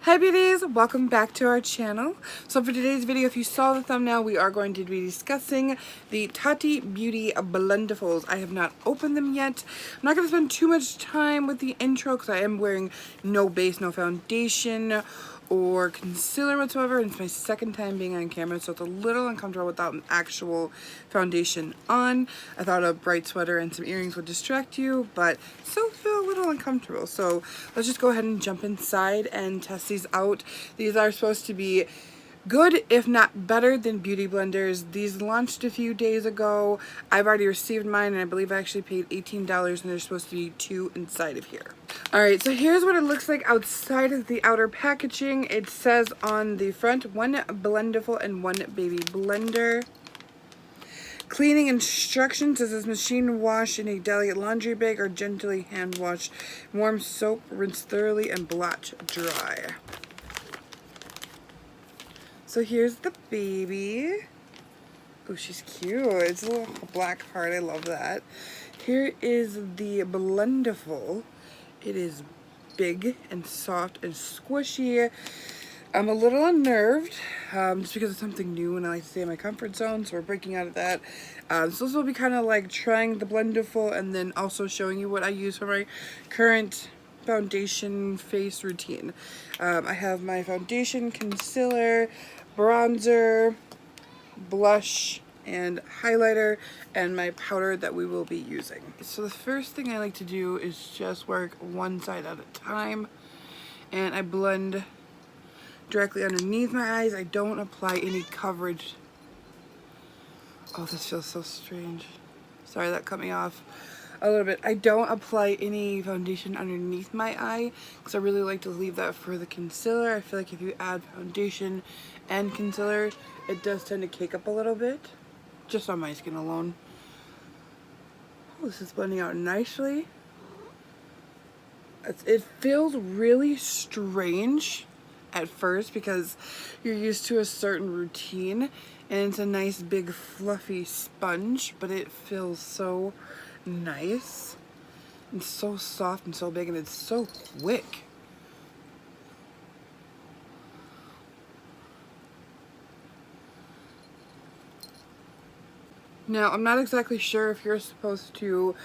Hi beauties, welcome back to our channel. So for today's video, if you saw the thumbnail, we are going to be discussing the Tati Beauty Blendifuls. I have not opened them yet. I'm not going to spend too much time with the intro because I am wearing no base, no foundation or concealer whatsoever, and it's my second time being on camera, so it's a little uncomfortable without an actual foundation on. I thought a bright sweater and some earrings would distract you, but still feel a little uncomfortable. So let's just go ahead and jump inside and test these out. These are supposed to be good, if not better, than beauty blenders. These launched a few days ago. I've already received mine, and I believe I actually paid $18, and there's supposed to be 2 inside of here. Alright, so here's what it looks like outside of the outer packaging. It says on the front, 1 Blendiful and 1 baby blender. Cleaning instructions: this is machine wash in a delicate laundry bag or gently hand wash. Warm soap, rinse thoroughly, and blotch dry. So here's the baby. Oh, she's cute. It's a little black heart. I love that. Here is the Blendiful. It is big and soft and squishy. I'm a little unnerved just because it's something new and I like to stay in my comfort zone, so we're breaking out of that. So this will be kind of like trying the Blendiful and then also showing you what I use for my current foundation face routine. I have my foundation, concealer, bronzer, blush, and highlighter, and my powder that we will be using. So the first thing I like to do is just work one side at a time, and I blend directly underneath my eyes. I don't apply any coverage. Oh, this feels so strange. Sorry, that cut me off a little bit. I don't apply any foundation underneath my eye because I really like to leave that for the concealer. I feel like if you add foundation and concealer, it does tend to cake up a little bit, just on my skin alone. Oh, this is blending out nicely. It feels really strange at first because you're used to a certain routine and it's a nice big fluffy sponge, but it feels so nice and so soft and so big, and it's so quick. Now, I'm not exactly sure if you're supposed to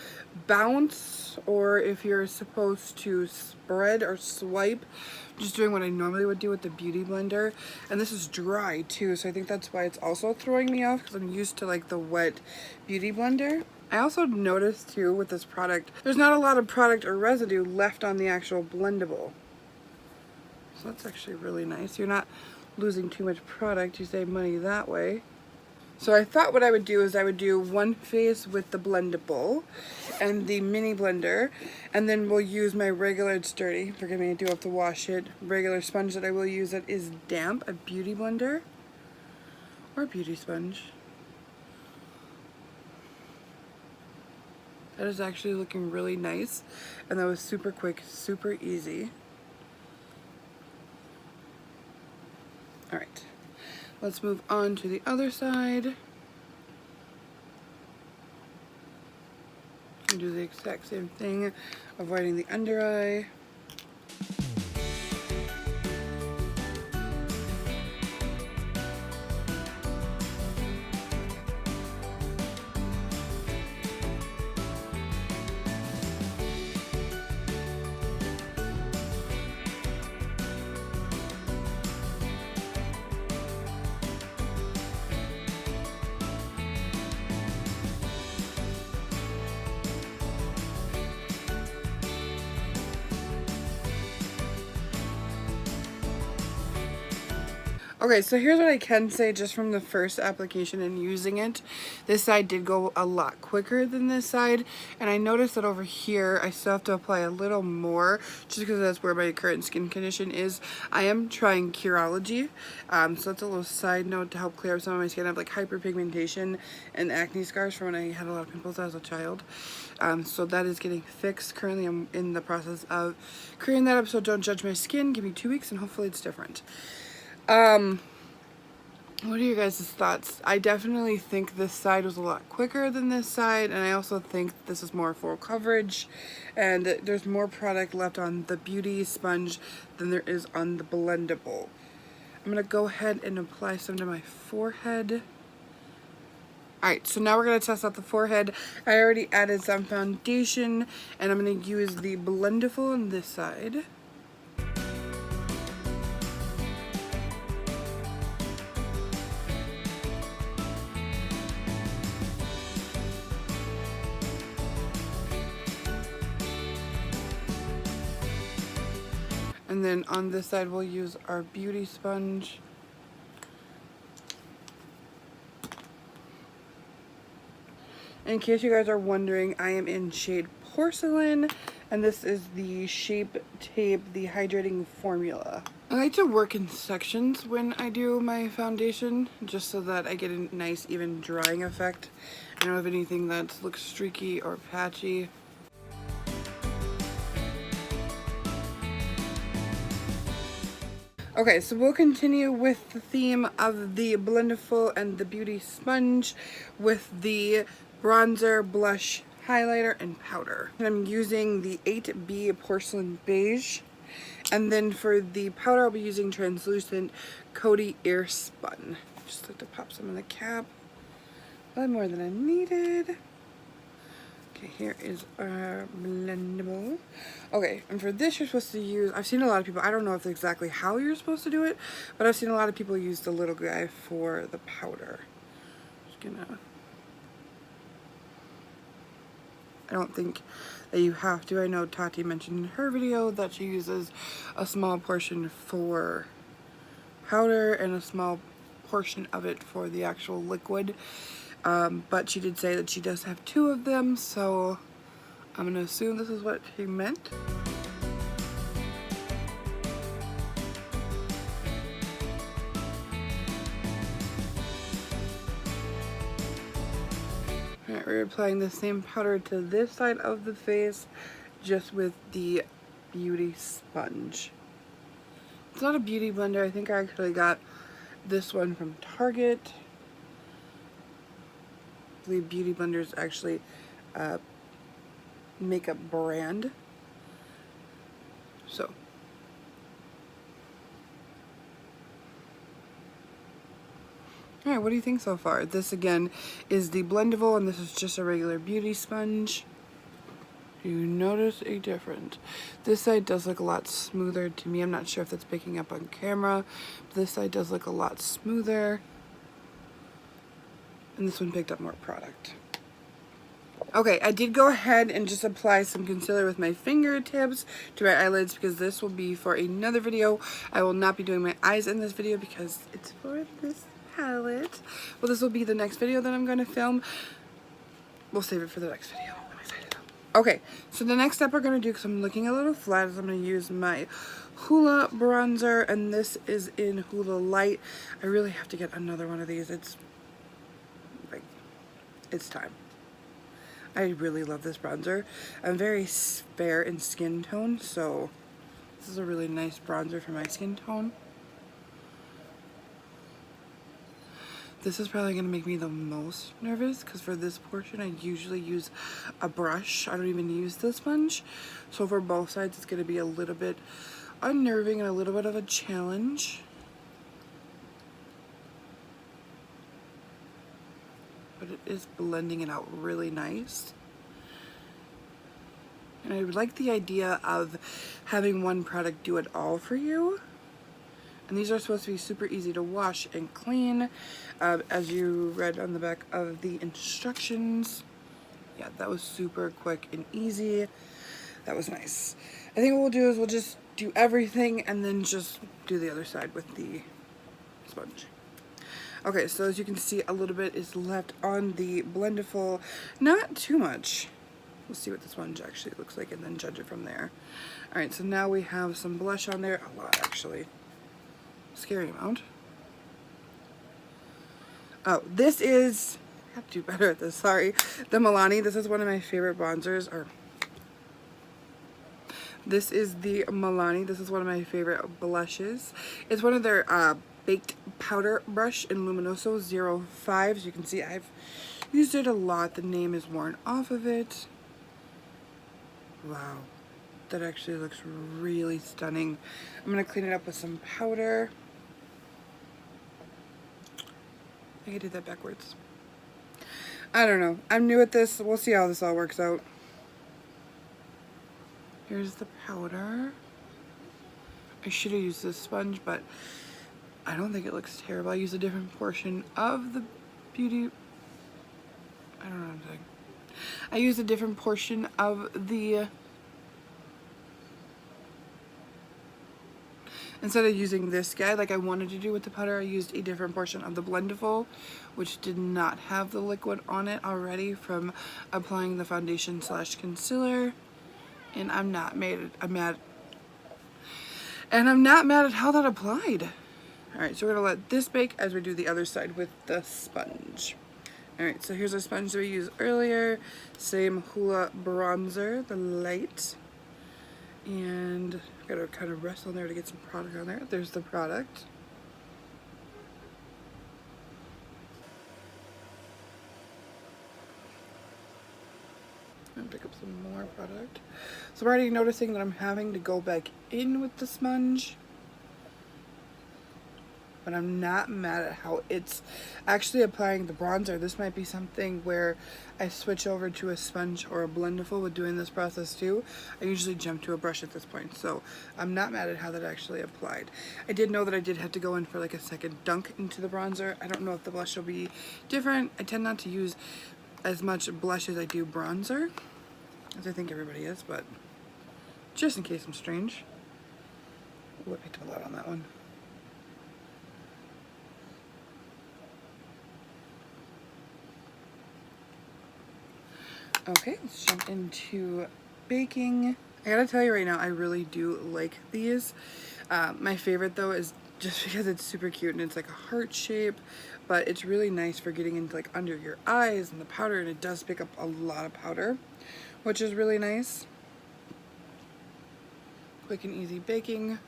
bounce or if you're supposed to spread or swipe. I'm just doing what I normally would do with the Beauty Blender. And this is dry too, so I think that's why it's also throwing me off because I'm used to like the wet Beauty Blender. I also noticed too with this product, there's not a lot of product or residue left on the actual blendable. So that's actually really nice. You're not losing too much product, you save money that way. So I thought what I would do is I would do one face with the blendable and the mini blender, and then we'll use my regular, it's dirty, forgive me, I do have to wash it, regular sponge that I will use that is damp, a beauty blender or beauty sponge. That is actually looking really nice, and that was super quick, super easy. Alright. Let's move on to the other side. And do the exact same thing, avoiding the under eye. Okay, so here's what I can say just from the first application and using it. This side did go a lot quicker than this side, and I noticed that over here I still have to apply a little more just because that's where my current skin condition is. I am trying Curology, so that's a little side note to help clear up some of my skin. I have like hyperpigmentation and acne scars from when I had a lot of pimples as a child. So that is getting fixed. Currently I'm in the process of clearing that up, so don't judge my skin. Give me 2 weeks and hopefully it's different. What are your guys' thoughts? I definitely think this side was a lot quicker than this side, and I also think this is more full coverage, and there's more product left on the beauty sponge than there is on the blendable. I'm gonna go ahead and apply some to my forehead. Alright, so now we're gonna test out the forehead. I already added some foundation, and I'm gonna use the Blendiful on this side. And then on this side, we'll use our beauty sponge. In case you guys are wondering, I am in shade Porcelain, and this is the Shape Tape, the hydrating formula. I like to work in sections when I do my foundation, just so that I get a nice even drying effect. I don't have anything that looks streaky or patchy. Okay, so we'll continue with the theme of the Blendiful and the Beauty Sponge with the bronzer, blush, highlighter, and powder. And I'm using the 8B Porcelain Beige. And then for the powder, I'll be using translucent Coty Air Spun. Just like to pop some in the cap. A lot more than I needed. Okay, here is our blendable. Okay, and for this you're supposed to use, I've seen a lot of people, I don't know if exactly how you're supposed to do it, but I've seen a lot of people use the little guy for the powder. Just gonna, I don't think that you have to. I know Tati mentioned in her video that she uses a small portion for powder and a small portion of it for the actual liquid. But she did say that she does have 2 of them, so I'm gonna assume this is what she meant. Alright, we're applying the same powder to this side of the face, just with the beauty sponge. It's not a beauty blender. I think I actually got this one from Target. I believe Beauty Blender is actually a makeup brand. So. Alright, what do you think so far? This again is the Blendiful, and this is just a regular beauty sponge. Do you notice a difference? This side does look a lot smoother to me. I'm not sure if that's picking up on camera. But this side does look a lot smoother. And this one picked up more product. Okay, I did go ahead and just apply some concealer with my fingertips to my eyelids because this will be for another video. I will not be doing my eyes in this video because it's for this palette. Well, this will be the next video that I'm going to film. We'll save it for the next video. I'm excited. Okay, so the next step we're going to do, because I'm looking a little flat, is I'm going to use my Hoola bronzer, and this is in Hoola Light. I really have to get another one of these. It's time. I really love this bronzer. I'm very fair in skin tone, so this is a really nice bronzer for my skin tone. This is probably going to make me the most nervous because for this portion I usually use a brush. I don't even use the sponge. So for both sides it's going to be a little bit unnerving and a little bit of a challenge. But it is blending it out really nice. And I like the idea of having one product do it all for you. And these are supposed to be super easy to wash and clean, as you read on the back of the instructions. Yeah, that was super quick and easy. That was nice. I think what we'll do is we'll just do everything and then just do the other side with the sponge. Okay, so as you can see, a little bit is left on the Blendiful. Not too much. We'll see what the sponge actually looks like and then judge it from there. Alright, so now we have some blush on there. A lot, actually. Scary amount. Oh, this is... I have to do better at this, sorry. The Milani. This is one of my favorite bronzers. Or This is the Milani. This is one of my favorite blushes. It's one of their baked powder brush in Luminoso 05. As you can see, I've used it a lot. The name is worn off of it. Wow, that actually looks really stunning. I'm gonna clean it up with some powder. I think I did that backwards. I don't know. I'm new at this. We'll see how this all works out. Here's the powder. I should have used this sponge, but I don't think it looks terrible. I use a different portion of the beauty. I don't know what I'm saying. I use a different portion of the. Instead of using this guy like I wanted to do with the powder, I used a different portion of the Blendiful, which did not have the liquid on it already from applying the foundation slash concealer. And I'm not mad. I'm not mad at how that applied. Alright, so we're gonna let this bake as we do the other side with the sponge. Alright, so here's our sponge that we used earlier. Same Hoola bronzer, the light. And I gotta kind of rest on there to get some product on there. There's the product. And pick up some more product. So I'm already noticing that I'm having to go back in with the sponge. But I'm not mad at how it's actually applying the bronzer. This might be something where I switch over to a sponge or a Blendiful with doing this process too. I usually jump to a brush at this point, so I'm not mad at how that actually applied. I did know that I did have to go in for like a second dunk into the bronzer. I don't know if the blush will be different. I tend not to use as much blush as I do bronzer, as I think everybody is, but just in case I'm strange. Ooh, I picked up a lot on that one. Okay, let's jump into baking. I gotta tell you right now, I really do like these. My favorite though is just because it's super cute and it's like a heart shape, but it's really nice for getting into like under your eyes and the powder, and it does pick up a lot of powder, which is really nice. Quick and easy baking.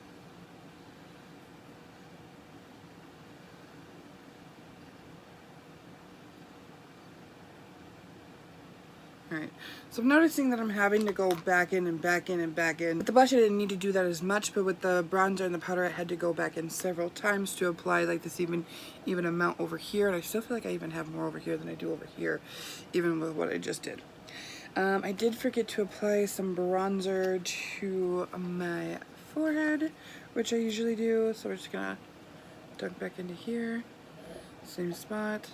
Alright, so I'm noticing that I'm having to go back in and back in and back in. With the blush I didn't need to do that as much, but with the bronzer and the powder I had to go back in several times to apply like this even amount over here, and I still feel like I even have more over here than I do over here, even with what I just did. I did forget to apply some bronzer to my forehead, which I usually do, so we're just gonna dunk back into here, same spot.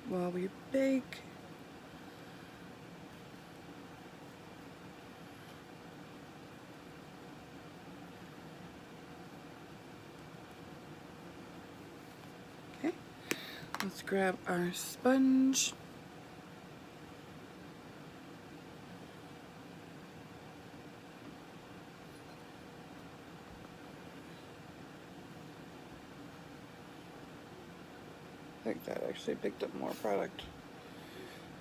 While we bake. Okay, let's grab our sponge. I think that actually picked up more product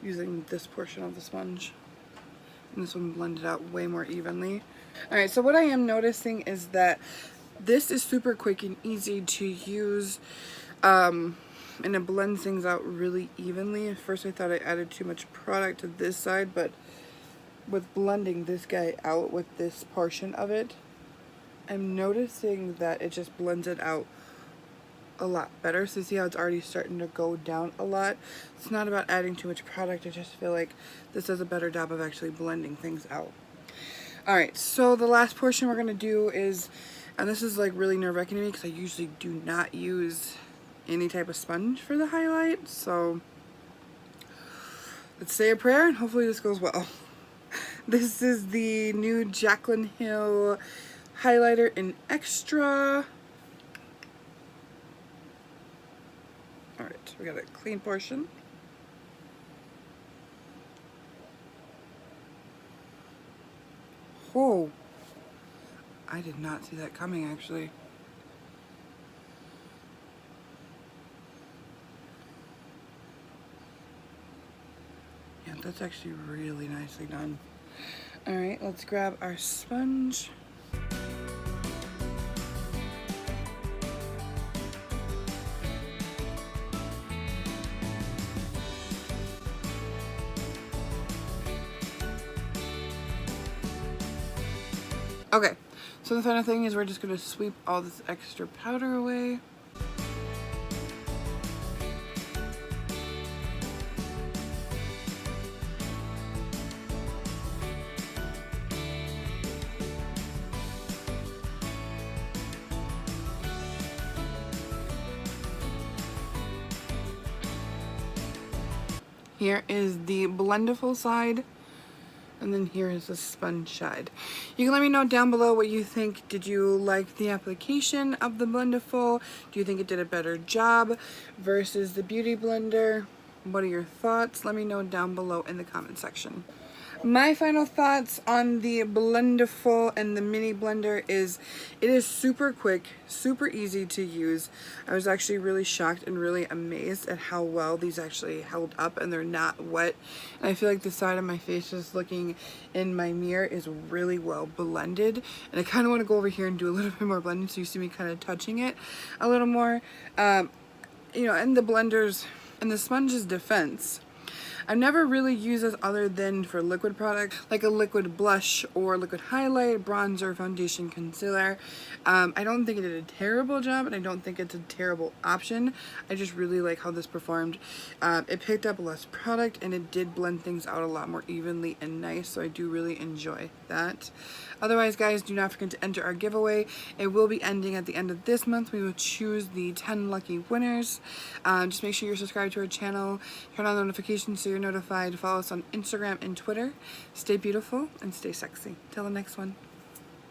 using this portion of the sponge. And this one blended out way more evenly. Alright, so what I am noticing is that this is super quick and easy to use, and it blends things out really evenly. At first I thought I added too much product to this side, but with blending this guy out with this portion of it, I'm noticing that it just blends it out a lot better. So see how it's already starting to go down a lot. It's not about adding too much product. I just feel like this does a better job of actually blending things out. Alright, so the last portion we're going to do is, and this is like really nerve-wracking to me because I usually do not use any type of sponge for the highlight, so let's say a prayer and hopefully this goes well. This is the new Jaclyn Hill highlighter in Extra. Alright, we got a clean portion. Oh, I did not see that coming actually. Yeah, That's actually really nicely done. All right, let's grab our sponge. Okay, so the final thing is we're just gonna sweep all this extra powder away. Here is the Blendiful side, and then here is the sponge side. You can let me know down below what you think. Did you like the application of the Blendiful? Do you think it did a better job versus the Beauty Blender? What are your thoughts? Let me know down below in the comment section. My final thoughts on the Blendiful and the mini blender is it is super quick, super easy to use. I was actually really shocked and really amazed at how well these actually held up, and they're not wet. And I feel like the side of my face just looking in my mirror is really well blended. And I kind of want to go over here and do a little bit more blending so you see me kind of touching it a little more. You know, and the blenders and the sponge's defense, I've never really used this other than for liquid products, like a liquid blush or liquid highlight, bronzer, foundation, concealer. I don't think it did a terrible job, and I don't think it's a terrible option. I just really like how this performed. It picked up less product, and it did blend things out a lot more evenly and nice, so I do really enjoy that. Otherwise, guys, do not forget to enter our giveaway. It will be ending at the end of this month. We will choose the 10 lucky winners. Just make sure you're subscribed to our channel, turn on notifications so you're notified. Follow us on Instagram and Twitter. Stay beautiful and stay sexy. Till the next one.